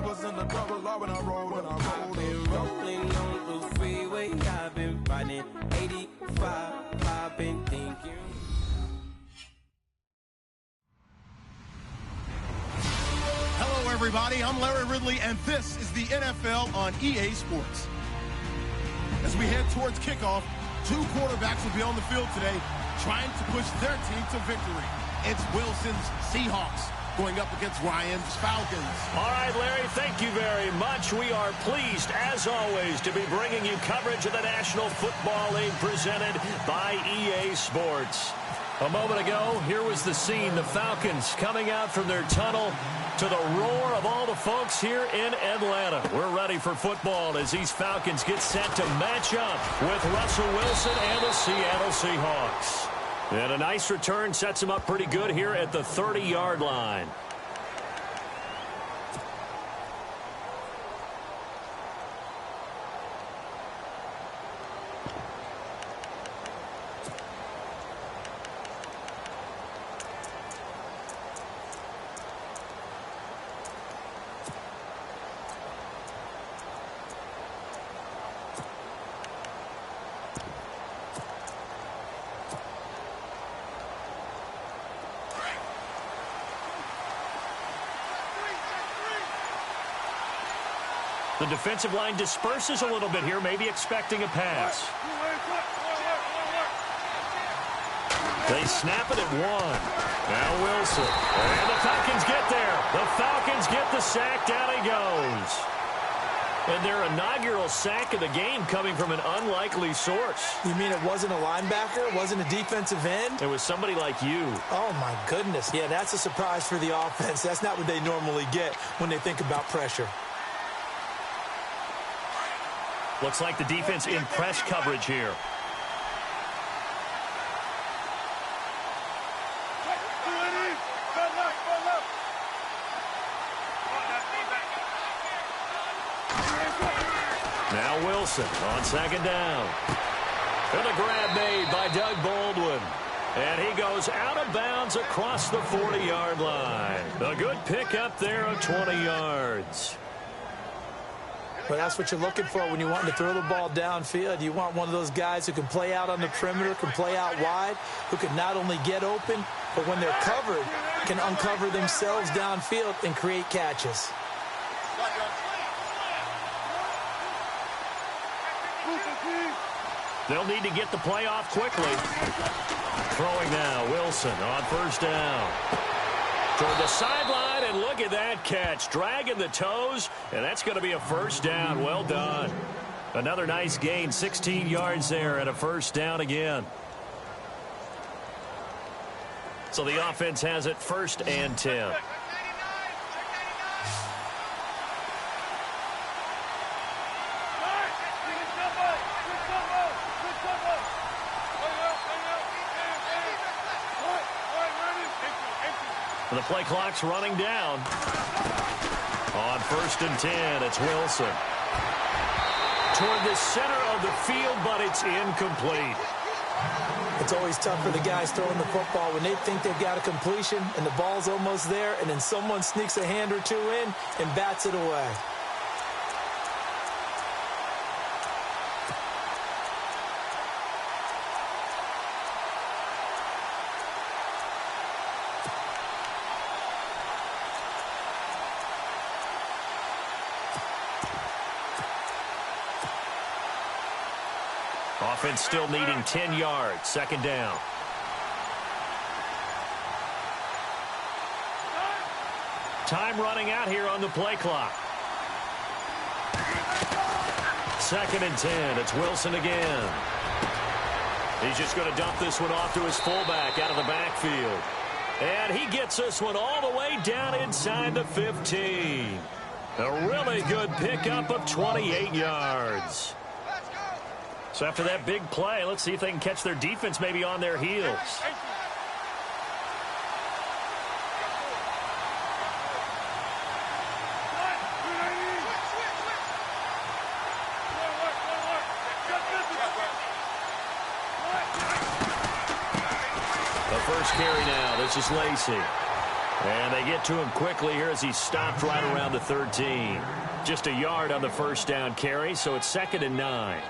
I was in the double R when I rolled. I've been rolling on the freeway. I've been riding 85. I've been thinking. Hello, everybody. I'm Larry Ridley, and this is the NFL on EA Sports. As we head towards kickoff, two quarterbacks will be on the field today trying to push their team to victory. It's Wilson's Seahawks going up against Ryan's Falcons. All right, Larry, thank you very much. We are pleased, as always, to be bringing you coverage of the National Football League presented by EA Sports. A moment ago, here was the scene. The Falcons coming out from their tunnel to the roar of all the folks here in Atlanta. We're ready for football as these Falcons get set to match up with Russell Wilson and the Seattle Seahawks. And a nice return sets him up pretty good here at the 30-yard line. The defensive line disperses a little bit here, maybe expecting a pass. They snap it at one. Now Wilson. And the Falcons get there. The Falcons get the sack. Down he goes. And their inaugural sack of the game coming from an unlikely source. You mean it wasn't a linebacker? It wasn't a defensive end? It was somebody like you. Oh, my goodness. Yeah, that's a surprise for the offense. That's not what they normally get when they think about pressure. Looks like the defense in press coverage here. Now Wilson on second down. And a grab made by Doug Baldwin. And he goes out of bounds across the 40-yard line. A good pickup there of 20 yards. But that's what you're looking for when you want to throw the ball downfield. You want one of those guys who can play out on the perimeter, can play out wide, who can not only get open, but when they're covered, can uncover themselves downfield and create catches. They'll need to get the play off quickly. Throwing now, Wilson on first down. Toward the sideline, and look at that catch. Dragging the toes, and that's going to be a first down. Well done. Another nice gain, 16 yards there, and a first down again. So the offense has it first and 10. The play clock's running down. On first and 10, it's Wilson. Toward the center of the field, but it's incomplete. It's always tough for the guys throwing the football when they think they've got a completion and the ball's almost there, and then someone sneaks a hand or two in and bats it away. Offense still needing 10 yards. Second down. Time running out here on the play clock. Second and 10. It's Wilson again. He's just going to dump this one off to his fullback out of the backfield. And he gets this one all the way down inside the 15. A really good pickup of 28 yards. So after that big play, let's see if they can catch their defense maybe on their heels. The first carry now. This is Lacey. And they get to him quickly here as he stopped right around the 13. Just a yard on the first down carry, so it's 2nd and 9.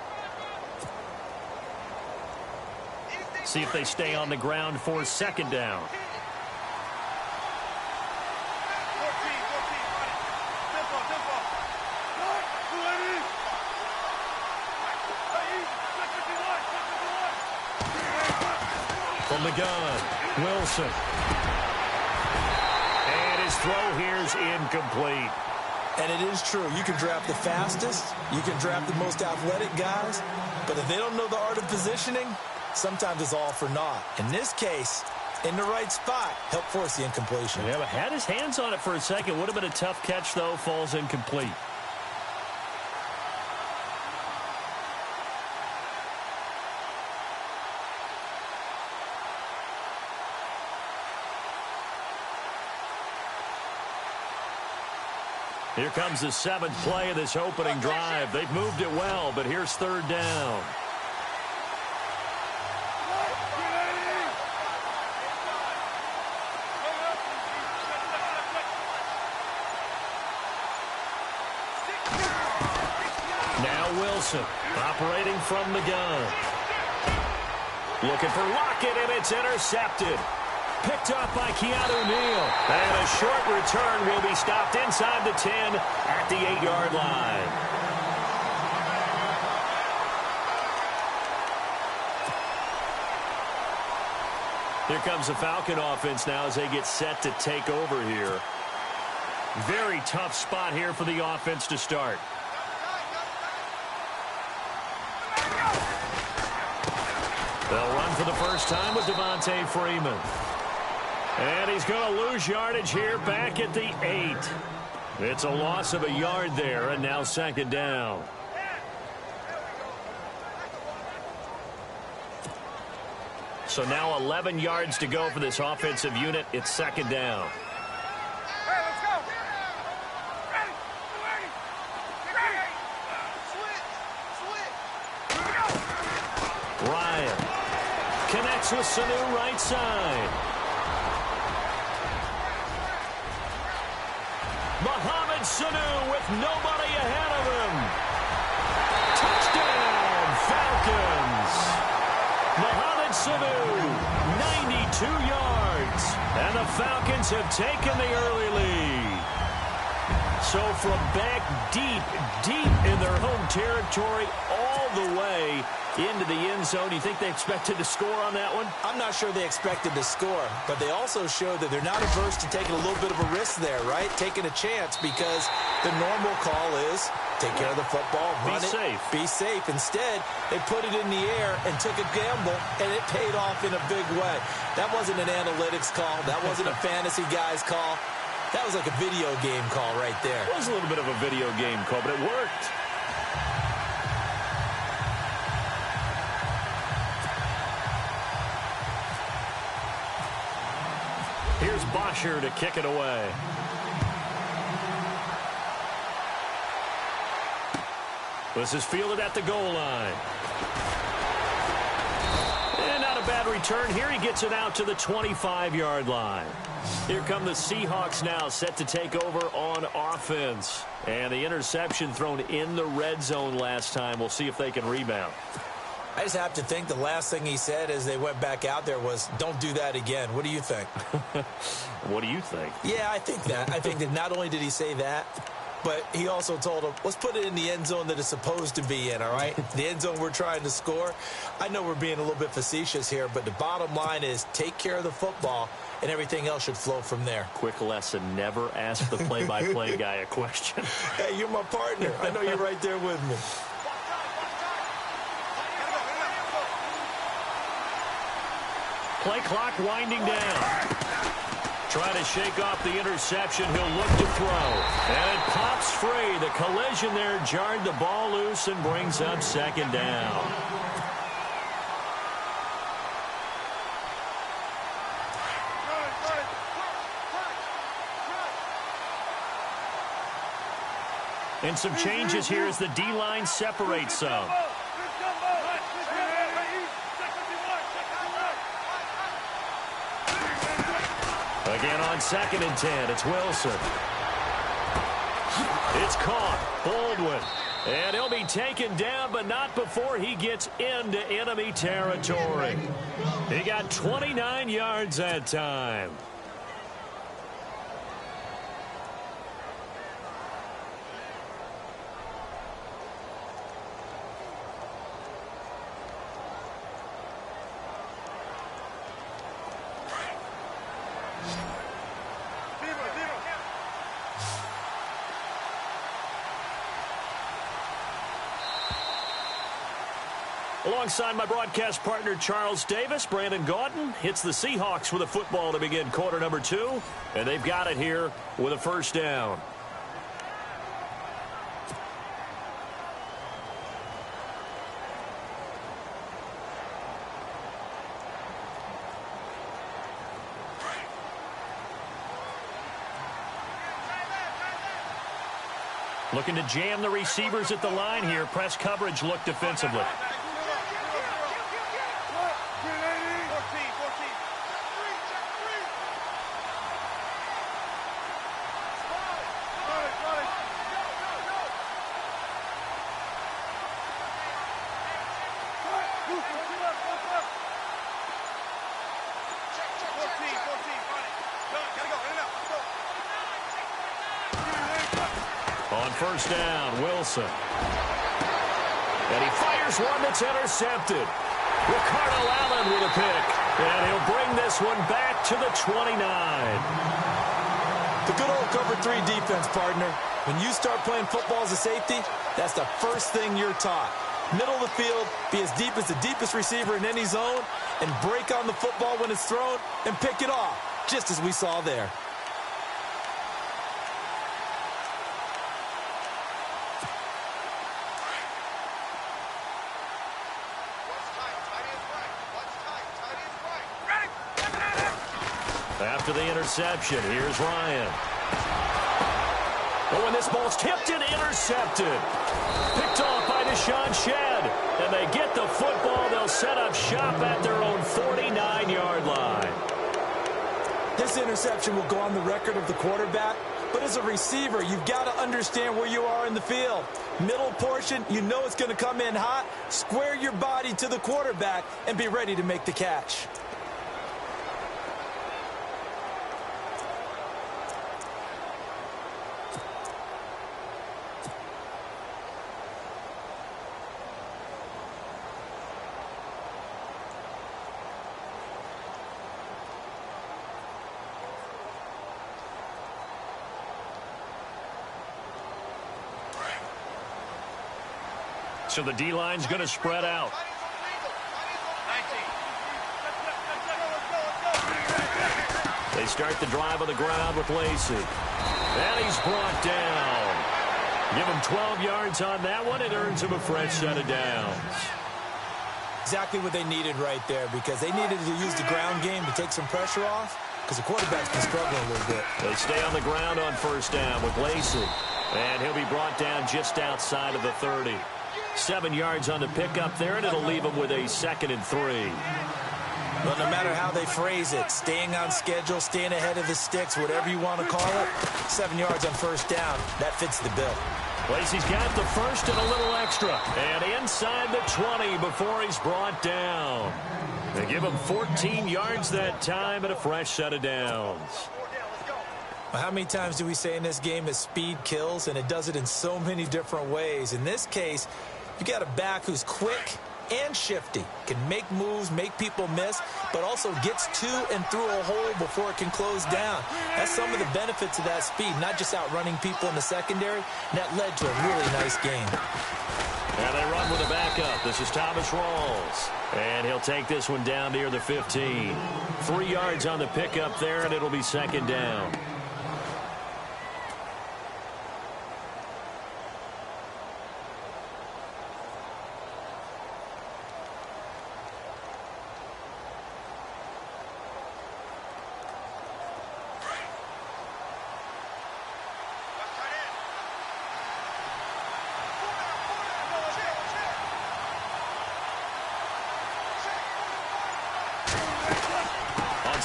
See if they stay on the ground for 2nd down. From the gun, Wilson. And his throw here's incomplete. And it is true. You can draft the fastest. You can draft the most athletic guys. But if they don't know the art of positioning, sometimes it's all for naught. In this case, in the right spot, helped force the incompletion. Yeah, but had his hands on it for a second. Would have been a tough catch, though. Falls incomplete. Here comes the 7th play of this opening drive. They've moved it well, but here's 3rd down. Now Wilson, operating from the gun. Looking for Lockett, and it's intercepted. Picked up by Keanu Neal. And a short return will be stopped inside the 10 at the 8-yard line. Here comes the Falcon offense now as they get set to take over here. Very tough spot here for the offense to start. They'll run for the first time with Devontae Freeman. And he's going to lose yardage here back at the 8. It's a loss of a yard there, and now 2nd down. So now 11 yards to go for this offensive unit. It's 2nd down. Ryan connects with Sanu right side. Mohamed Sanu with nobody ahead of him. Touchdown, Falcons. Mohamed Sanu, 92 yards. And the Falcons have taken the early lead. So from back deep in their home territory all the way into the end zone. Do you think they expected to score on that one? I'm not sure they expected to score, but they also showed that they're not averse to taking a little bit of a risk there, right? Taking a chance, because the normal call is take care of the football, run it, be safe. Instead, they put it in the air and took a gamble, and it paid off in a big way. That wasn't an analytics call. That wasn't a fantasy guy's call. That was like a video game call right there. It was a little bit of a video game call, but it worked. Here's Bosher to kick it away. This is fielded at the goal line. And not a bad return here. He gets it out to the 25-yard line. Here come the Seahawks now, set to take over on offense. And the interception thrown in the red zone last time. We'll see if they can rebound. I just have to think the last thing he said as they went back out there was, don't do that again. What do you think? What do you think? Yeah, I think that. I think that not only did he say that, but he also told him, let's put it in the end zone that it's supposed to be in, all right? The end zone we're trying to score. I know we're being a little bit facetious here, but the bottom line is take care of the football, and everything else should flow from there. Quick lesson, never ask the play-by-play guy a question. Hey, you're my partner. I know you're right there with me. Play clock winding down. Trying to shake off the interception. He'll look to throw. And it pops free. The collision there jarred the ball loose and brings up 2nd down. And some changes here as the D-line separates some. Again on 2nd and 10, it's Wilson. It's caught. Baldwin. And he'll be taken down, but not before he gets into enemy territory. He got 29 yards that time. Alongside my broadcast partner, Charles Davis, Brandon Gaudin hits the Seahawks with a football to begin quarter number 2, and they've got it here with a first down. Looking to jam the receivers at the line here. Press coverage look defensively. On first down, Wilson. And he fires one that's intercepted. Ricardo Allen with a pick. And he'll bring this one back to the 29. The good old cover 3 defense, partner. When you start playing football as a safety, that's the first thing you're taught. Middle of the field, be as deep as the deepest receiver in any zone, and break on the football when it's thrown and pick it off, just as we saw there. After the interception, here's Ryan. Oh, and this ball's tipped and intercepted. Picked off by Deshaun Shedd. And they get the football. They'll set up shop at their own 49-yard line. This interception will go on the record of the quarterback. But as a receiver, you've got to understand where you are in the field. Middle portion, you know it's going to come in hot. Square your body to the quarterback and be ready to make the catch. So the D-line's going to spread out. They start the drive on the ground with Lacey. And he's brought down. Give him 12 yards on that one. It earns him a fresh set of downs. Exactly what they needed right there, because they needed to use the ground game to take some pressure off, because the quarterback's been struggling a little bit. They stay on the ground on first down with Lacey. And he'll be brought down just outside of the 30. 7 yards on the pickup there, and it'll leave him with a 2nd and 3. Well, no matter how they phrase it, staying on schedule, staying ahead of the sticks, whatever you want to call it, 7 yards on first down, that fits the bill. Lacey's got the first and a little extra. And inside the 20 before he's brought down. They give him 14 yards that time and a fresh set of downs. How many times do we say in this game that speed kills, and it does it in so many different ways? In this case, you got a back who's quick and shifty, can make moves, make people miss, but also gets to and through a hole before it can close down. That's some of the benefits of that speed, not just outrunning people in the secondary. And that led to a really nice game. And they run with a backup. This is Thomas Rawls. And he'll take this one down near the 15. 3 yards on the pickup there, and it'll be 2nd down.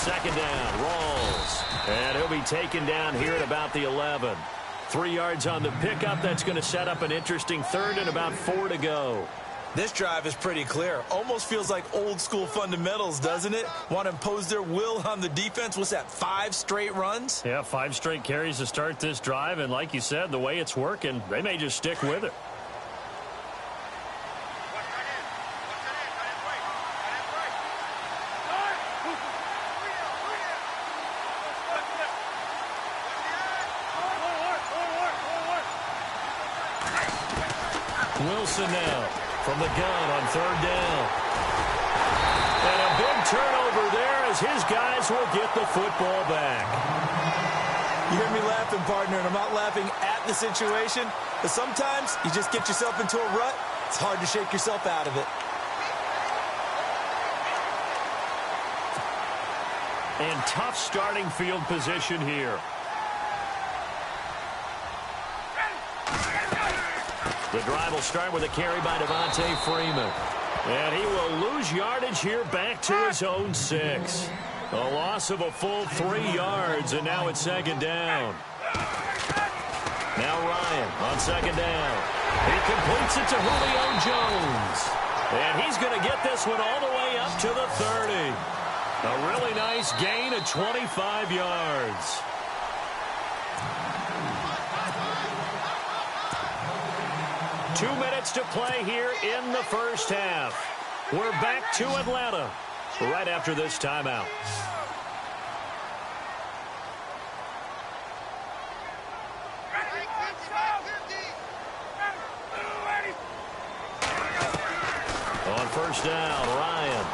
second down. Rolls. And he'll be taken down here at about the 11. 3 yards on the pickup. That's going to set up an interesting third and about 4 to go. This drive is pretty clear. Almost feels like old school fundamentals, doesn't it? Want to impose their will on the defense. What's that, 5 straight runs? Yeah, 5 straight carries to start this drive. And like you said, the way it's working, they may just stick with it. Wilson now from the gun on 3rd down. And a big turnover there as his guys will get the football back. You hear me laughing, partner, and I'm not laughing at the situation, but sometimes you just get yourself into a rut. It's hard to shake yourself out of it. And tough starting field position here. The drive will start with a carry by Devontae Freeman. And he will lose yardage here back to his own 6. A loss of a full 3 yards, and now it's 2nd down. Now Ryan on 2nd down. He completes it to Julio Jones. And he's going to get this one all the way up to the 30. A really nice gain of 25 yards. Two minutes to play here in the first half. We're back to Atlanta right after this timeout. On 1st down, Ryan.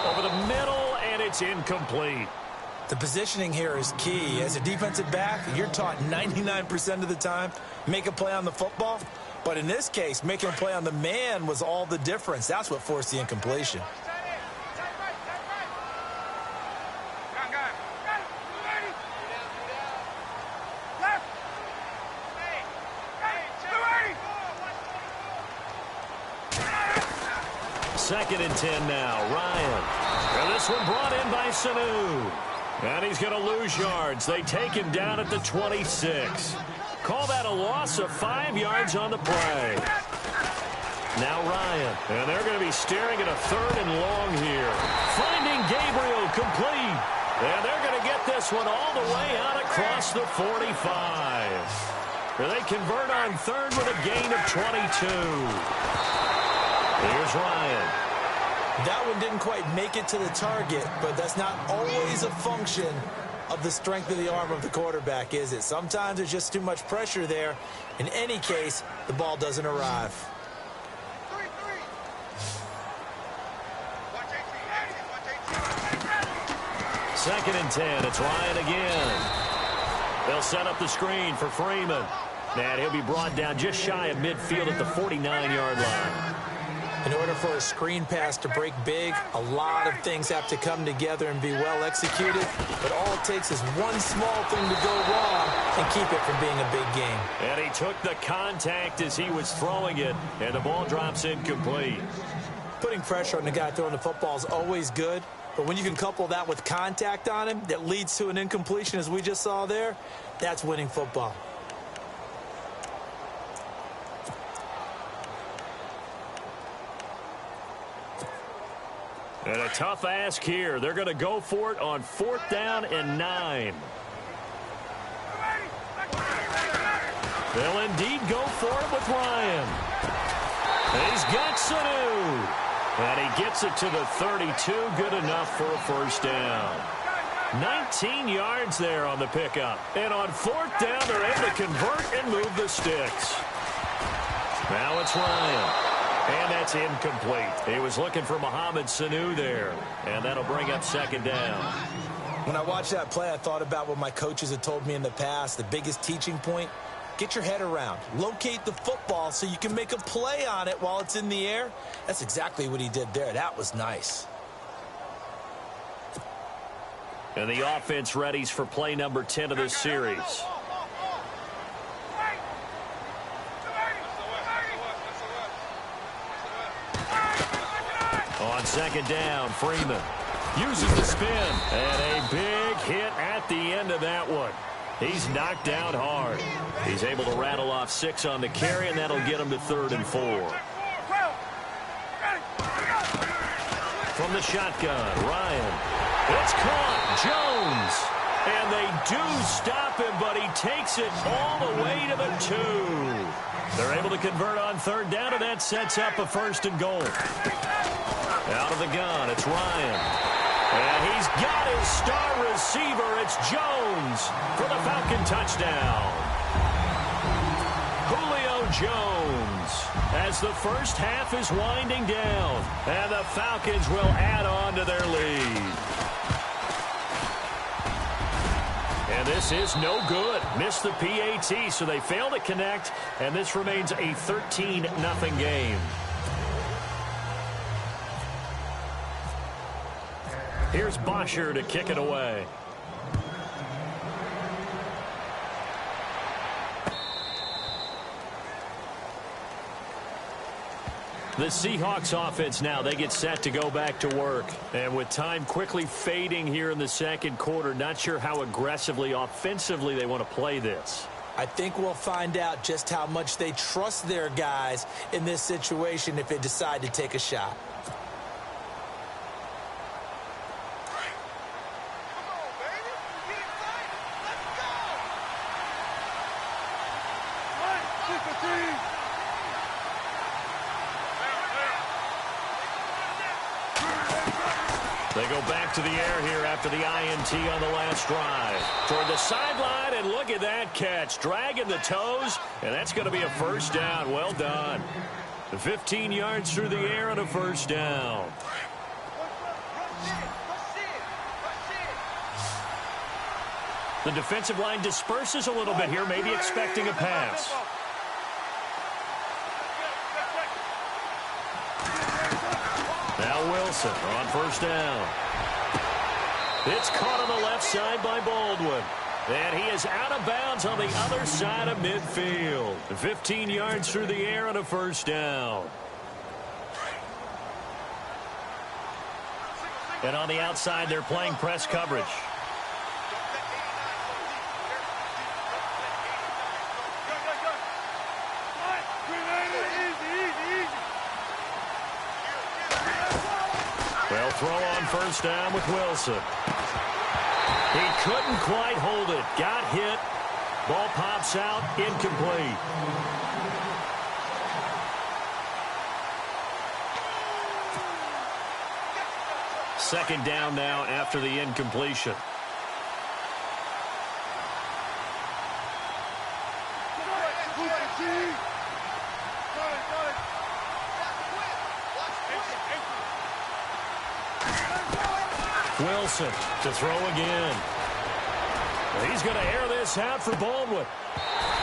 Over the middle, and it's incomplete. The positioning here is key. As a defensive back, you're taught 99% of the time, make a play on the football. But in this case, making a play on the man was all the difference. That's what forced the incompletion. Second and 10 now, Ryan. And this one brought in by Sanu. And he's going to lose yards. They take him down at the 26. Call that a loss of 5 yards on the play. Now Ryan. And they're going to be staring at a 3rd and long here. Finding Gabriel complete. And they're going to get this one all the way out across the 45. And they convert on 3rd with a gain of 22. Here's Ryan. That one didn't quite make it to the target, but that's not always a function of the strength of the arm of the quarterback, is it? Sometimes there's just too much pressure there. In any case, the ball doesn't arrive. Second and 10. It's Ryan again. They'll set up the screen for Freeman. And he'll be brought down just shy of midfield at the 49-yard line. In order for a screen pass to break big, a lot of things have to come together and be well executed. But all it takes is one small thing to go wrong and keep it from being a big game. And he took the contact as he was throwing it, and the ball drops incomplete. Putting pressure on the guy throwing the football is always good. But when you can couple that with contact on him that leads to an incompletion, as we just saw there, that's winning football. And a tough ask here. They're going to go for it on 4th down and 9. They'll indeed go for it with Ryan. He's got Sanu. And he gets it to the 32. Good enough for a 1st down. 19 yards there on the pickup. And on 4th down, they're able to convert and move the sticks. Now it's Ryan. And that's incomplete. He was looking for Mohamed Sanu there. And that'll bring up 2nd down. When I watched that play, I thought about what my coaches had told me in the past. The biggest teaching point, get your head around. Locate the football so you can make a play on it while it's in the air. That's exactly what he did there. That was nice. And the offense readies for play number 10 of this series. On on second down. Freeman uses the spin. And a big hit at the end of that one. He's knocked down hard. He's able to rattle off 6 on the carry, and that'll get him to 3rd and 4. From the shotgun, Ryan. It's caught. Jones. And they do stop him, but he takes it all the way to the 2. They're able to convert on 3rd down, and that sets up a 1st and goal. Out of the gun, it's Ryan. And he's got his star receiver. It's Jones for the Falcon touchdown. Julio Jones as the first half is winding down. And the Falcons will add on to their lead. And this is no good. Missed the PAT, so they fail to connect. And this remains a 13-0 game. Here's Bosher to kick it away. The Seahawks offense now, they get set to go back to work. And with time quickly fading here in the second quarter, not sure how aggressively, offensively they want to play this. I think we'll find out just how much they trust their guys in this situation if they decide to take a shot. They go back to the air here after the INT on the last drive. Toward the sideline, and look at that catch. Dragging the toes, and that's going to be a 1st down. Well done. 15 yards through the air and a 1st down. The defensive line disperses a little bit here, maybe expecting a pass. Now Wilson on 1st down. It's caught on the left side by Baldwin. And he is out of bounds on the other side of midfield. 15 yards through the air and a 1st down. And on the outside, they're playing press coverage. They'll throw on 1st down with Wilson. He couldn't quite hold it. Got hit. Ball pops out. Incomplete. Second down now after the incompletion. Wilson to throw again. He's going to air this out for Baldwin.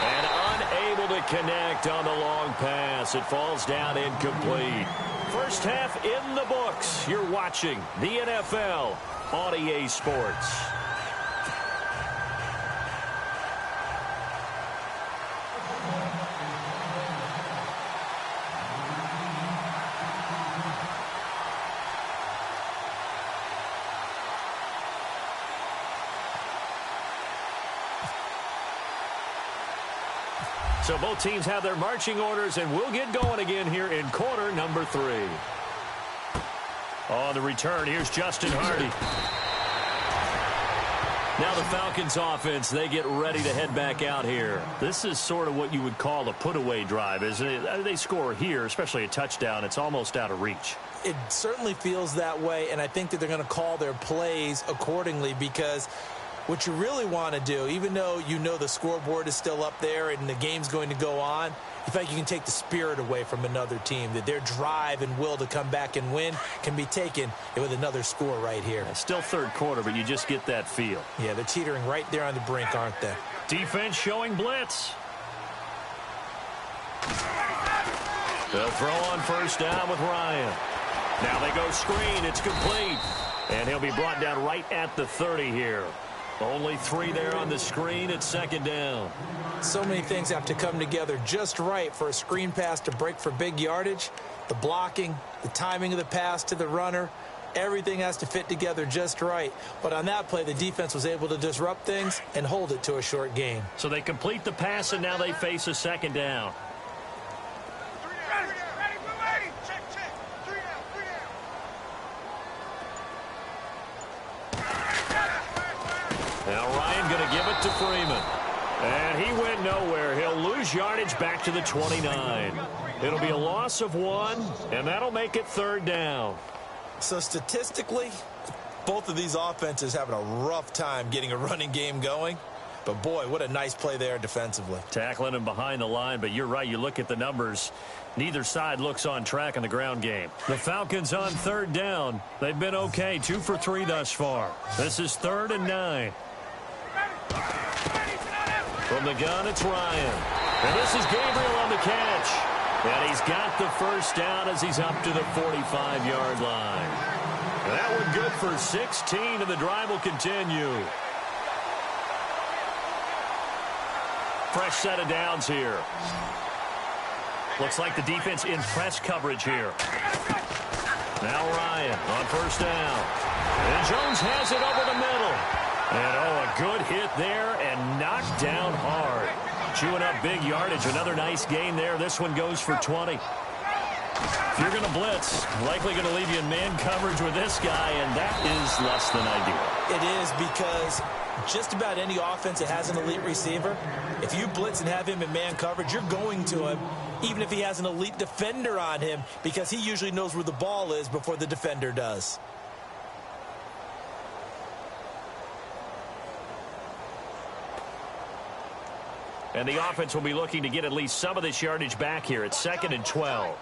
And unable to connect on the long pass. It falls down incomplete. First half in the books. You're watching the NFL on EA Sports. So both teams have their marching orders, and we'll get going again here in quarter number 3. On the return, here's Justin Hardy. Now the Falcons offense, they get ready to head back out here. This is sort of what you would call a put-away drive, isn't it? They score here, especially a touchdown. It's almost out of reach. It certainly feels that way, and I think that they're going to call their plays accordingly because what you really want to do, even though you know the scoreboard is still up there and the game's going to go on, you feel like you can take the spirit away from another team, that their drive and will to come back and win can be taken with another score right here. It's still third quarter, but you just get that feel. Yeah, they're teetering right there on the brink, aren't they? Defense showing blitz. They'll throw on first down with Ryan. Now they go screen. It's complete. And he'll be brought down right at the 30 here. Only 3 there on the screen at second down. So many things have to come together just right for a screen pass to break for big yardage. The blocking, the timing of the pass to the runner, everything has to fit together just right. But on that play, the defense was able to disrupt things and hold it to a short gain. So they complete the pass, and now they face a second down. Now Ryan going to give it to Freeman. And he went nowhere. He'll lose yardage back to the 29. It'll be a loss of 1, and that'll make it third down. So statistically, both of these offenses having a rough time getting a running game going. But, boy, what a nice play there defensively. Tackling him behind the line, but you're right. You look at the numbers. Neither side looks on track in the ground game. The Falcons on third down. They've been okay, 2 for 3 thus far. This is 3rd and 9. From the gun, it's Ryan. And this is Gabriel on the catch. And he's got the first down as he's up to the 45-yard line. And that one good for 16, and the drive will continue. Fresh set of downs here. Looks like the defense in press coverage here. Now Ryan on first down. And Jones has it over the middle. And, oh, a good hit there and knocked down hard. Chewing up big yardage. Another nice gain there. This one goes for 20. If you're going to blitz, likely going to leave you in man coverage with this guy, and that is less than ideal. It is, because just about any offense that has an elite receiver, if you blitz and have him in man coverage, you're going to him, even if he has an elite defender on him, because he usually knows where the ball is before the defender does. And the offense will be looking to get at least some of this yardage back here at 2nd and 12.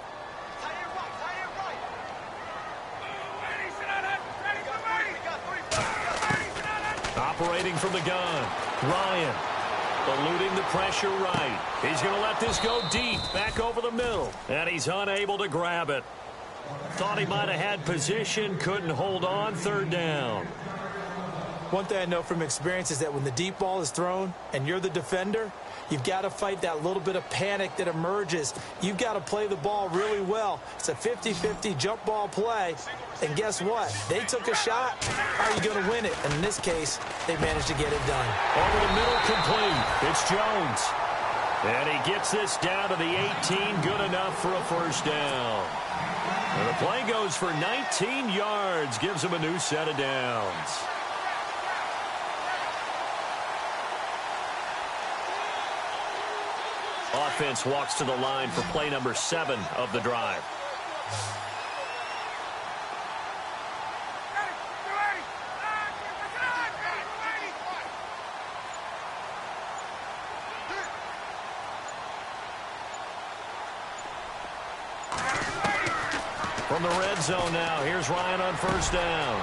Operating from the gun, Ryan eluding the pressure right. He's going to let this go deep, back over the middle, and he's unable to grab it. Thought he might have had position, couldn't hold on, 3rd down. One thing I know from experience is that when the deep ball is thrown and you're the defender, you've got to fight that little bit of panic that emerges. You've got to play the ball really well. It's a 50-50 jump ball play. And guess what? They took a shot. How are you going to win it? And in this case, they managed to get it done. Over the middle, complete. It's Jones. And he gets this down to the 18. Good enough for a first down. And the play goes for 19 yards. Gives him a new set of downs. Offense walks to the line for play number 7 of the drive. From the red zone now, here's Ryan on first down.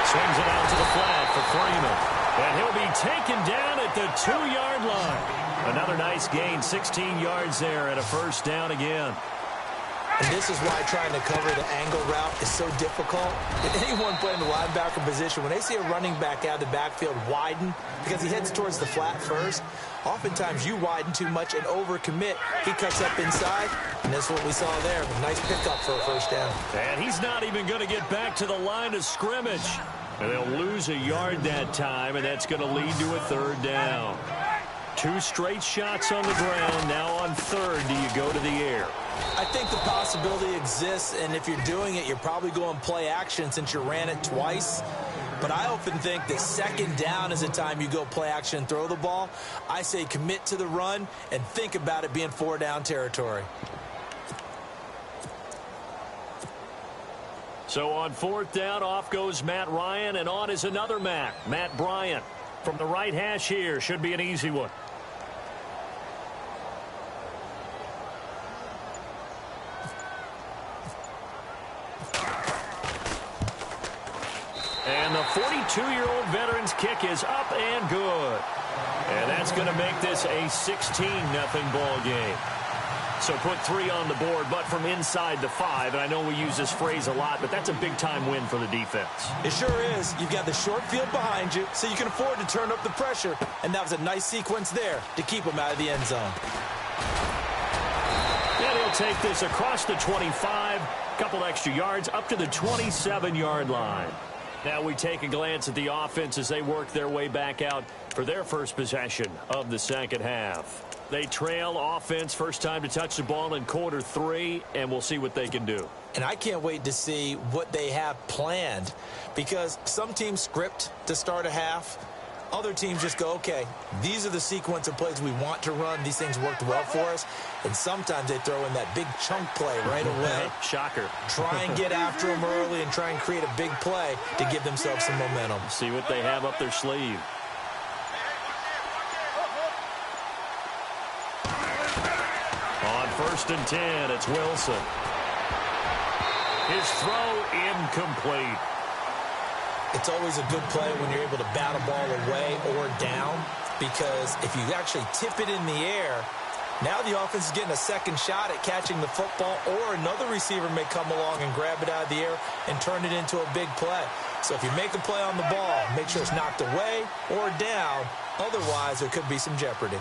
Swings it out to the flat for Freeman. And he'll be taken down at the 2-yard line. Another nice gain, 16 yards there and a first down again. And this is why trying to cover the angle route is so difficult. Anyone playing the linebacker position, when they see a running back out of the backfield widen, because he heads towards the flat first, oftentimes you widen too much and overcommit. He cuts up inside, and that's what we saw there. A nice pickup for a first down. And he's not even going to get back to the line of scrimmage. And they'll lose a yard that time, and that's going to lead to a 3rd down. 2 straight shots on the ground. Now on 3rd, do you go to the air? I think the possibility exists, and if you're doing it, you're probably going play action since you ran it twice. But I often think that 2nd down is the time you go play action and throw the ball. I say commit to the run and think about it being 4-down territory. So on 4th down, off goes Matt Ryan, and on is another Matt Bryant. From the right hash here, should be an easy one. And the 42-year-old veteran's kick is up and good. And that's going to make this a 16-0 ball game. So put 3 on the board, but from inside the 5. And I know we use this phrase a lot, but that's a big-time win for the defense. It sure is. You've got the short field behind you, so you can afford to turn up the pressure. And that was a nice sequence there to keep them out of the end zone. And he'll take this across the 25, couple extra yards, up to the 27-yard line. Now we take a glance at the offense as they work their way back out for their first possession of the second half. They trail offense, first time to touch the ball in quarter 3, and we'll see what they can do. And I can't wait to see what they have planned, because some teams script to start a half. Other teams just go, okay, these are the sequence of plays we want to run. These things worked well for us. And sometimes they throw in that big chunk play right away. Shocker. Try and get after them early and try and create a big play to give themselves some momentum. See what they have up their sleeve. On 1st and 10, it's Wilson. His throw incomplete. It's always a good play when you're able to bat a ball away or down, because if you actually tip it in the air, now the offense is getting a second shot at catching the football, or another receiver may come along and grab it out of the air and turn it into a big play. So if you make a play on the ball, make sure it's knocked away or down. Otherwise, there could be some jeopardy.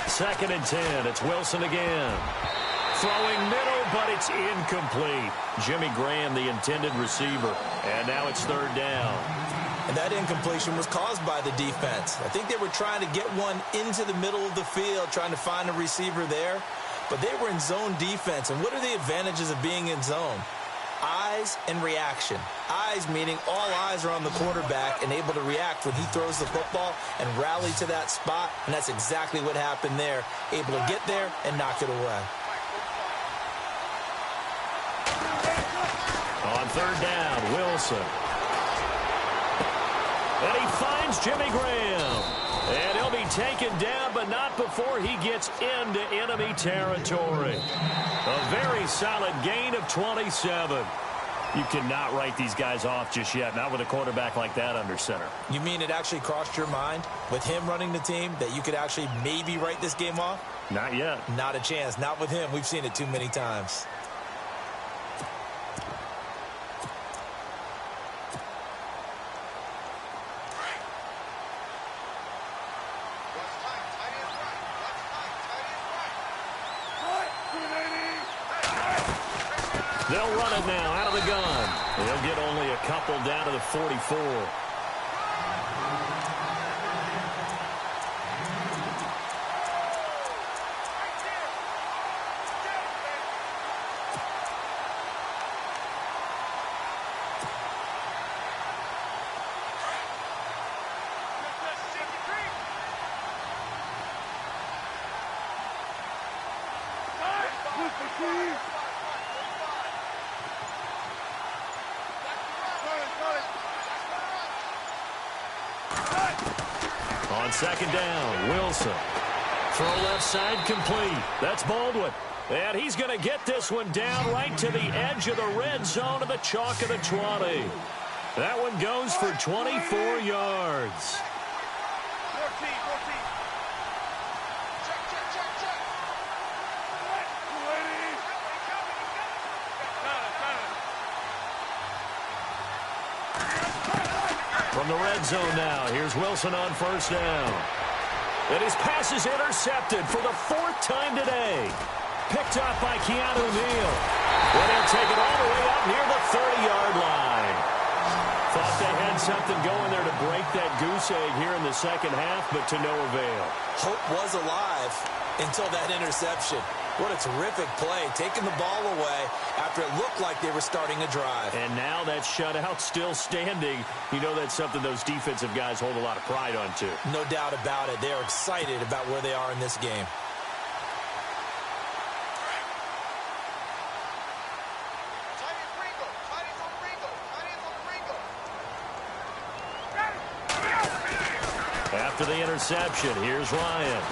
2nd and 10, it's Wilson again. Throwing middle, but it's incomplete. Jimmy Graham, the intended receiver. And now it's 3rd down. And that incompletion was caused by the defense. I think they were trying to get one into the middle of the field, trying to find a receiver there. But they were in zone defense. And what are the advantages of being in zone? Eyes and reaction. Eyes meaning all eyes are on the quarterback and able to react when he throws the football and rally to that spot. And that's exactly what happened there. Able to get there and knock it away. On 3rd down, Wilson. And he finds Jimmy Graham. And he'll be taken down, but not before he gets into enemy territory. A very solid gain of 27. You cannot write these guys off just yet, not with a quarterback like that under center. You mean it actually crossed your mind with him running the team that you could actually maybe write this game off? Not yet. Not a chance. Not with him. We've seen it too many times. They'll run it now out of the gun. They'll get only a couple down to the 44. On 2nd down, Wilson. Throw left side complete. That's Baldwin. And he's going to get this one down right to the edge of the red zone of the chalk of the 20. That one goes for 24 yards. 14. From the red zone now, here's Wilson on 1st down. And his pass is intercepted for the 4th time today. Picked up by Keanu Neal. And he'll take it all the way up near the 30-yard line. Thought they had something going there to break that goose egg here in the second half, but to no avail. Hope was alive until that interception. What a terrific play, taking the ball away after it looked like they were starting a drive. And now that shutout still standing. You know that's something those defensive guys hold a lot of pride on, too. No doubt about it. They're excited about where they are in this game. After the interception, here's Ryan.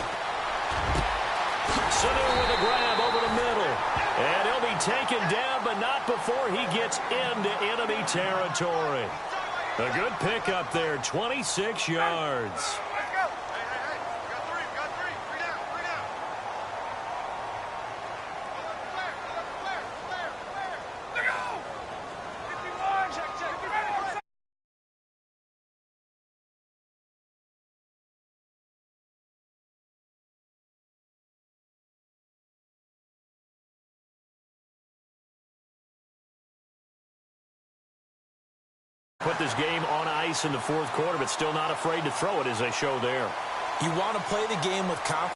Sanu with a grab over the middle. And he'll be taken down, but not before he gets into enemy territory. A good pickup there, 26 yards. Put this game on ice in the fourth quarter, but still not afraid to throw it, as they show there. You want to play the game with confidence.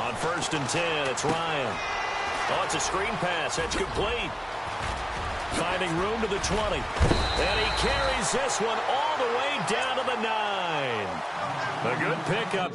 On 1st and 10, it's Ryan. Oh, it's a screen pass. It's complete. Finding room to the 20. And he carries this one all the way down to the 9. A good pickup.